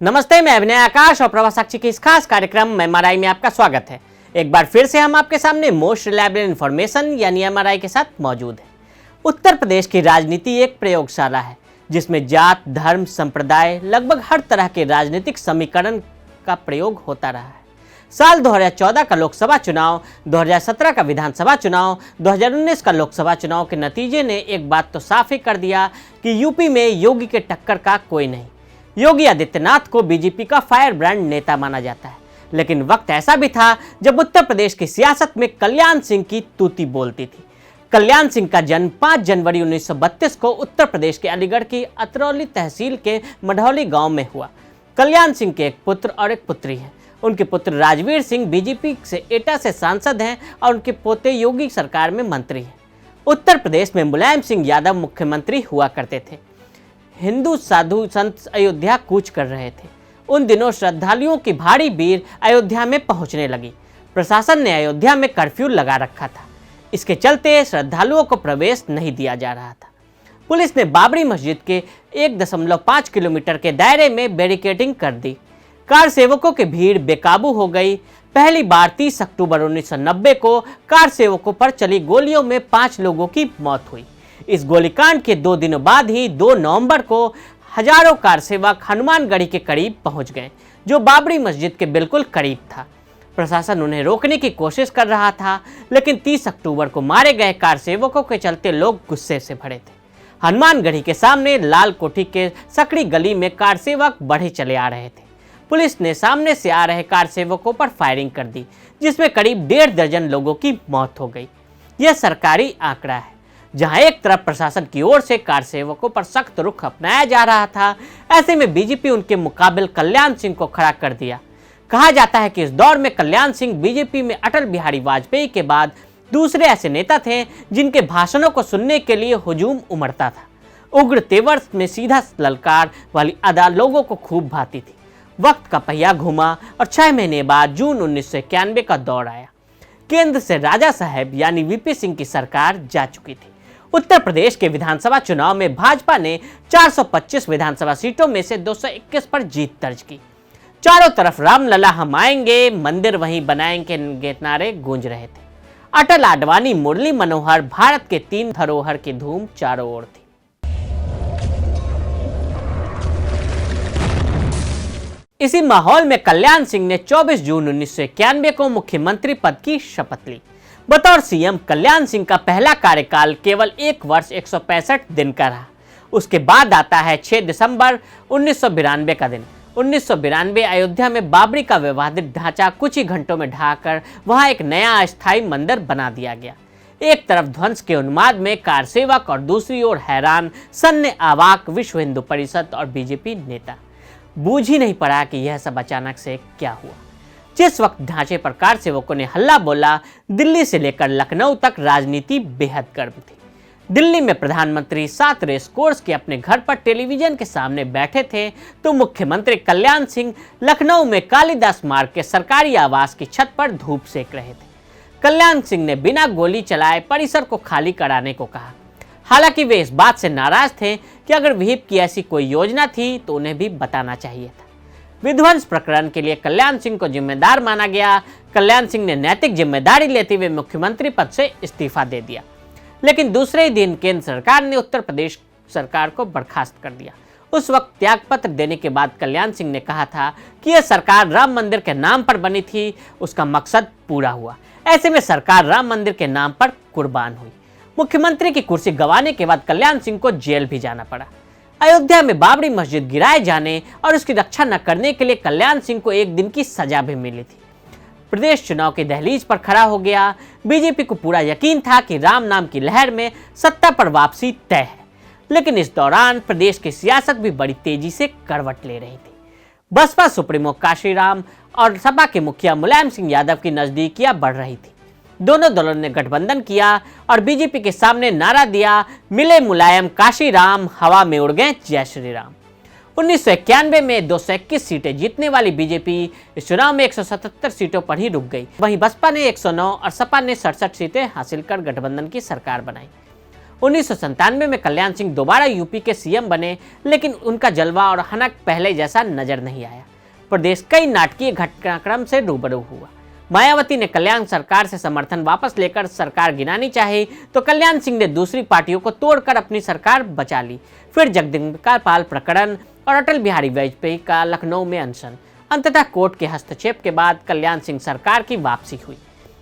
नमस्ते, मैं अभिनय आकाश और प्रभा साक्षी के इस खास कार्यक्रम एमआरआई में आपका स्वागत है। एक बार फिर से हम आपके सामने मोस्ट रिलायबल इन्फॉर्मेशन यानी एमआरआई के साथ मौजूद हैं। उत्तर प्रदेश की राजनीति एक प्रयोगशाला है जिसमें जात, धर्म, संप्रदाय, लगभग हर तरह के राजनीतिक समीकरण का प्रयोग होता रहा है। साल 2014 का लोकसभा चुनाव, 2017 का विधानसभा चुनाव, 2019 का लोकसभा चुनाव के नतीजे ने एक बात तो साफ ही कर दिया कि यूपी में योगी के टक्कर का कोई नहीं। योगी आदित्यनाथ को बीजेपी का फायर ब्रांड नेता माना जाता है, लेकिन वक्त ऐसा भी था जब उत्तर प्रदेश की सियासत में कल्याण सिंह की तूती बोलती थी। कल्याण सिंह का जन्म 5 जनवरी 1932 को उत्तर प्रदेश के अलीगढ़ की अतरौली तहसील के मढ़ौली गांव में हुआ। कल्याण सिंह के एक पुत्र और एक पुत्री है। उनके पुत्र राजवीर सिंह बीजेपी से एटा से सांसद हैं और उनके पोते योगी सरकार में मंत्री हैं। उत्तर प्रदेश में मुलायम सिंह यादव मुख्यमंत्री हुआ करते थे। हिंदू साधु संत अयोध्या कूच कर रहे थे। उन दिनों श्रद्धालुओं की भारी भीड़ अयोध्या में पहुंचने लगी। प्रशासन ने अयोध्या में कर्फ्यू लगा रखा था। इसके चलते श्रद्धालुओं को प्रवेश नहीं दिया जा रहा था। पुलिस ने बाबरी मस्जिद के 1.5 किलोमीटर के दायरे में बैरिकेडिंग कर दी। कार सेवकों की भीड़ बेकाबू हो गई। पहली बार 30 अक्टूबर 1990 को कार सेवकों पर चली गोलियों में 5 लोगों की मौत हुई। इस गोलीकांड के 2 दिनों बाद ही 2 नवंबर को हजारों कार सेवक हनुमानगढ़ी के करीब पहुंच गए, जो बाबरी मस्जिद के बिल्कुल करीब था। प्रशासन उन्हें रोकने की कोशिश कर रहा था, लेकिन 30 अक्टूबर को मारे गए कार सेवकों के चलते लोग गुस्से से भरे थे। हनुमानगढ़ी के सामने लाल कोठी के सकड़ी गली में कार सेवक बढ़े चले आ रहे थे। पुलिस ने सामने से आ रहे कार सेवकों पर फायरिंग कर दी, जिसमें करीब 1.5 दर्जन लोगों की मौत हो गई। यह सरकारी आंकड़ा है। जहां एक तरफ प्रशासन की ओर से कार सेवकों पर सख्त रुख अपनाया जा रहा था, ऐसे में बीजेपी उनके मुकाबले कल्याण सिंह को खड़ा कर दिया। कहा जाता है कि इस दौर में कल्याण सिंह बीजेपी में अटल बिहारी वाजपेयी के बाद दूसरे ऐसे नेता थे जिनके भाषणों को सुनने के लिए हुजूम उमड़ता था। उग्र तेवर में सीधा ललकार वाली अदा लोगों को खूब भाती थी। वक्त का पहिया घूमा और 6 महीने बाद जून 1991 का दौर आया। केंद्र से राजा साहब यानी वीपी सिंह की सरकार जा चुकी थी। उत्तर प्रदेश के विधानसभा चुनाव में भाजपा ने 425 विधानसभा सीटों में से 221 पर जीत दर्ज की। चारों तरफ रामलला हम आएंगे, मंदिर वहीं बनाएंगे के नारे गूंज रहे थे। अटल, आडवाणी, मुरली मनोहर, भारत के 3 धरोहर की धूम चारों ओर थी। इसी माहौल में कल्याण सिंह ने 24 जून 1991 को मुख्यमंत्री पद की शपथ ली। बतौर सीएम कल्याण सिंह का पहला कार्यकाल केवल 1 वर्ष 165 दिन का रहा। उसके बाद आता है 6 दिसंबर 1992 का दिन। 1992 अयोध्या में बाबरी का विवादित ढांचा कुछ ही घंटों में ढाकर वहां एक नया अस्थायी मंदिर बना दिया गया। एक तरफ ध्वंस के उन्माद में कार सेवक और दूसरी ओर हैरान, सन्ने आवाक विश्व हिंदू परिषद और बीजेपी नेता। बूझ ही नहीं पड़ा कि यह सब अचानक से क्या हुआ। जिस वक्त ढांचे पर कार सेवकों ने हल्ला बोला, दिल्ली से लेकर लखनऊ तक राजनीति बेहद गर्म थी। दिल्ली में प्रधानमंत्री 7 रेस कोर्स के अपने घर पर टेलीविजन के सामने बैठे थे, तो मुख्यमंत्री कल्याण सिंह लखनऊ में कालिदास मार्ग के सरकारी आवास की छत पर धूप सेक रहे थे। कल्याण सिंह ने बिना गोली चलाए परिसर को खाली कराने को कहा। हालांकि वे इस बात से नाराज थे कि अगर व्हीप की ऐसी कोई योजना थी तो उन्हें भी बताना चाहिए था। विध्वंस प्रकरण के लिए कल्याण सिंह को जिम्मेदार माना गया। कल्याण सिंह ने नैतिक जिम्मेदारी लेते हुए मुख्यमंत्री पद से इस्तीफा दे दिया, लेकिन दूसरे ही दिन केंद्र सरकार ने उत्तर प्रदेश सरकार को बर्खास्त कर दिया। उस वक्त त्यागपत्र देने के बाद कल्याण सिंह ने कहा था कि यह सरकार राम मंदिर के नाम पर बनी थी, उसका मकसद पूरा हुआ। ऐसे में सरकार राम मंदिर के नाम पर कुर्बान हुई। मुख्यमंत्री की कुर्सी गंवाने के बाद कल्याण सिंह को जेल भी जाना पड़ा। अयोध्या में बाबरी मस्जिद गिराए जाने और उसकी रक्षा न करने के लिए कल्याण सिंह को 1 दिन की सजा भी मिली थी। प्रदेश चुनाव की दहलीज पर खड़ा हो गया। बीजेपी को पूरा यकीन था कि राम नाम की लहर में सत्ता पर वापसी तय है, लेकिन इस दौरान प्रदेश की सियासत भी बड़ी तेजी से करवट ले रही थी। बसपा सुप्रीमो काशीराम और सपा के मुखिया मुलायम सिंह यादव की नजदीकियां बढ़ रही थी। दोनों दलों ने गठबंधन किया और बीजेपी के सामने नारा दिया, मिले मुलायम काशीराम, हवा में उड़ गए जय श्री राम। 1991 में 221 सीटें जीतने वाली बीजेपी इस चुनाव में 177 सीटों पर ही रुक गई। वहीं बसपा ने 109 और सपा ने 67 सीटें हासिल कर गठबंधन की सरकार बनाई। 1997 में कल्याण सिंह दोबारा यूपी के सीएम बने, लेकिन उनका जलवा और हनक पहले जैसा नजर नहीं आया। प्रदेश कई नाटकीय घटनाक्रम से रूबरू हुआ। मायावती ने कल्याण सरकार से समर्थन वापस लेकर सरकार गिरानी चाही, तो कल्याण सिंह ने दूसरी पार्टियों को तोड़कर अपनी सरकार बचा ली। फिर जगदम्बिका पाल प्रकरण और अटल बिहारी वाजपेयी का लखनऊ में अनशन। अंततः कोर्ट के हस्तक्षेप के बाद कल्याण सिंह सरकार की वापसी हुई,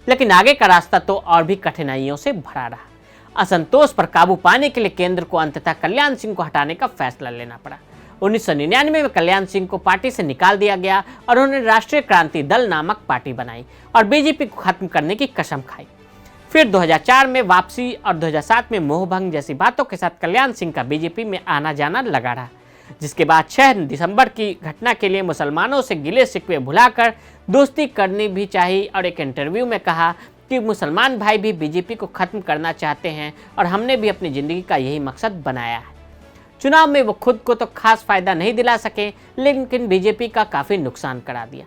लेकिन आगे का रास्ता तो और भी कठिनाइयों से भरा रहा। असंतोष पर काबू पाने के लिए केंद्र को अंततः कल्याण सिंह को हटाने का फैसला लेना पड़ा। 1999 में कल्याण सिंह को पार्टी से निकाल दिया गया और उन्होंने राष्ट्रीय क्रांति दल नामक पार्टी बनाई और बीजेपी को खत्म करने की कसम खाई। फिर 2004 में वापसी और 2007 में मोहभंग जैसी बातों के साथ कल्याण सिंह का बीजेपी में आना जाना लगा रहा, जिसके बाद 6 दिसंबर की घटना के लिए मुसलमानों से गिले शिकवे भुलाकर दोस्ती करनी भी चाहिए और एक इंटरव्यू में कहा कि मुसलमान भाई भी बीजेपी को खत्म करना चाहते हैं और हमने भी अपनी ज़िंदगी का यही मकसद बनाया है। चुनाव में वो खुद को तो खास फायदा नहीं दिला सके, लेकिन बीजेपी का काफ़ी नुकसान करा दिया।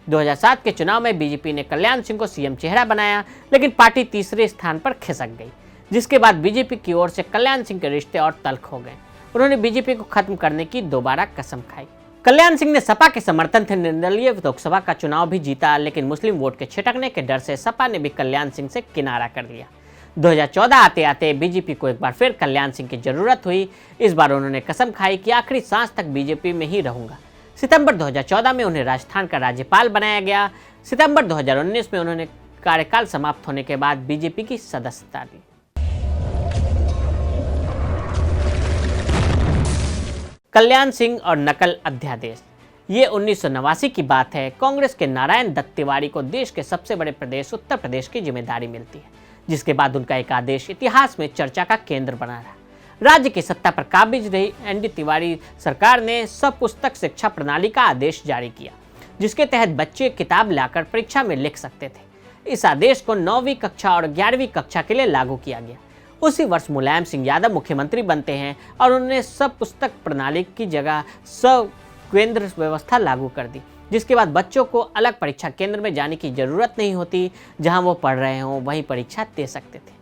2007 के चुनाव में बीजेपी ने कल्याण सिंह को सीएम चेहरा बनाया, लेकिन पार्टी तीसरे स्थान पर खिसक गई, जिसके बाद बीजेपी की ओर से कल्याण सिंह के रिश्ते और तल्ख हो गए। उन्होंने बीजेपी को खत्म करने की दोबारा कसम खाई। कल्याण सिंह ने सपा के समर्थन से निर्दलीय लोकसभा का चुनाव भी जीता, लेकिन मुस्लिम वोट के छिटकने के डर से सपा ने भी कल्याण सिंह से किनारा कर लिया। 2014 आते आते बीजेपी को एक बार फिर कल्याण सिंह की जरूरत हुई। इस बार उन्होंने कसम खाई कि आखिरी सांस तक बीजेपी में ही रहूंगा। सितंबर 2014 में उन्हें राजस्थान का राज्यपाल बनाया गया। सितंबर 2019 में उन्होंने कार्यकाल समाप्त होने के बाद बीजेपी की सदस्यता ली। कल्याण सिंह और नकल अध्यादेश। ये 1989 की बात है। कांग्रेस के नारायण दत्त तिवारी को देश के सबसे बड़े प्रदेश उत्तर प्रदेश की जिम्मेदारी मिलती है, जिसके बाद उनका एक आदेश इतिहास में चर्चा का केंद्र बना रहा। राज्य की सत्ता पर काबिज रही एनडी तिवारी सरकार ने सपुस्तक शिक्षा प्रणाली का आदेश जारी किया, जिसके तहत बच्चे किताब लाकर परीक्षा में लिख सकते थे। इस आदेश को 9वीं कक्षा और 11वीं कक्षा के लिए लागू किया गया। उसी वर्ष मुलायम सिंह यादव मुख्यमंत्री बनते हैं और उन्होंने सपुस्तक प्रणाली की जगह केंद्र व्यवस्था लागू कर दी, जिसके बाद बच्चों को अलग परीक्षा केंद्र में जाने की जरूरत नहीं होती। जहां वो पढ़ रहे हों वहीं परीक्षा दे सकते थे।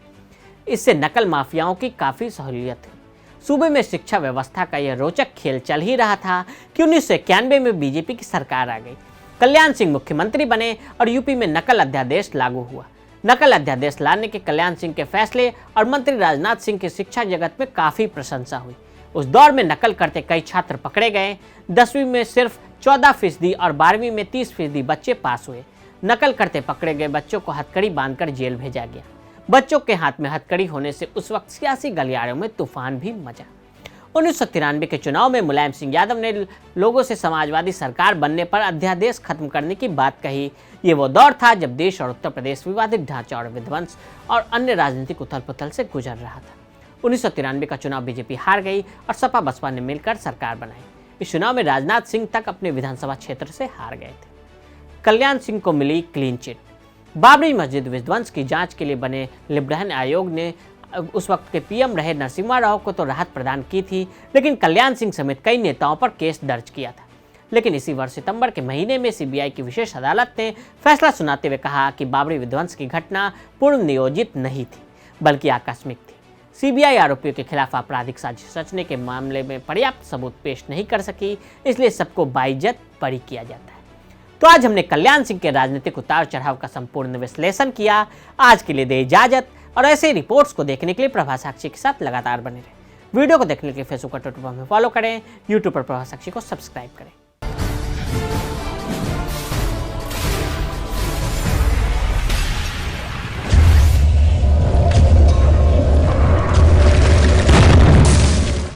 इससे नकल माफियाओं की काफ़ी सहूलियत हुई। सूबे में शिक्षा व्यवस्था का यह रोचक खेल चल ही रहा था कि 1991 में बीजेपी की सरकार आ गई। कल्याण सिंह मुख्यमंत्री बने और यूपी में नकल अध्यादेश लागू हुआ। नकल अध्यादेश लाने के कल्याण सिंह के फैसले और मंत्री राजनाथ सिंह की शिक्षा जगत में काफ़ी प्रशंसा हुई। उस दौर में नकल करते कई छात्र पकड़े गए। 10वीं में सिर्फ 14% और 12वीं में 30% बच्चे पास हुए। नकल करते पकड़े गए बच्चों को हथकड़ी बांधकर जेल भेजा गया। बच्चों के हाथ में हथकड़ी होने से उस वक्त सियासी गलियारों में तूफान भी मचा। 1993 के चुनाव में मुलायम सिंह यादव ने लोगों से समाजवादी सरकार बनने पर अध्यादेश खत्म करने की बात कही। ये वो दौर था जब देश और उत्तर प्रदेश विवादित ढांचा और विध्वंस और अन्य राजनीतिक उथल पुथल से गुजर रहा था। 1993 का चुनाव बीजेपी हार गई और सपा बसपा ने मिलकर सरकार बनाई। इस चुनाव में राजनाथ सिंह तक अपने विधानसभा क्षेत्र से हार गए थे। कल्याण सिंह को मिली क्लीन चिट। बाबरी मस्जिद विध्वंस की जांच के लिए बने लिबरल आयोग ने उस वक्त के पीएम रहे नरसिम्हा राव को तो राहत प्रदान की थी, लेकिन कल्याण सिंह समेत कई नेताओं पर केस दर्ज किया था। लेकिन इसी वर्ष सितंबर के महीने में सीबीआई की विशेष अदालत ने फैसला सुनाते हुए कहा कि बाबरी विध्वंस की घटना पूर्व नियोजित नहीं थी, बल्कि आकस्मिक थी। सीबीआई आरोपियों के खिलाफ आपराधिक साजिश रचने के मामले में पर्याप्त सबूत पेश नहीं कर सकी, इसलिए सबको बाइज्जत बरी किया जाता है। तो आज हमने कल्याण सिंह के राजनीतिक उतार चढ़ाव का संपूर्ण विश्लेषण किया। आज के लिए दे इजाजत, और ऐसे रिपोर्ट्स को देखने के लिए प्रभा साक्षी के साथ लगातार बने रहें। वीडियो को देखने के लिए फेसबुक और ट्विटर पर हमें फॉलो करें, यूट्यूब पर प्रभा साक्षी को सब्सक्राइब करें।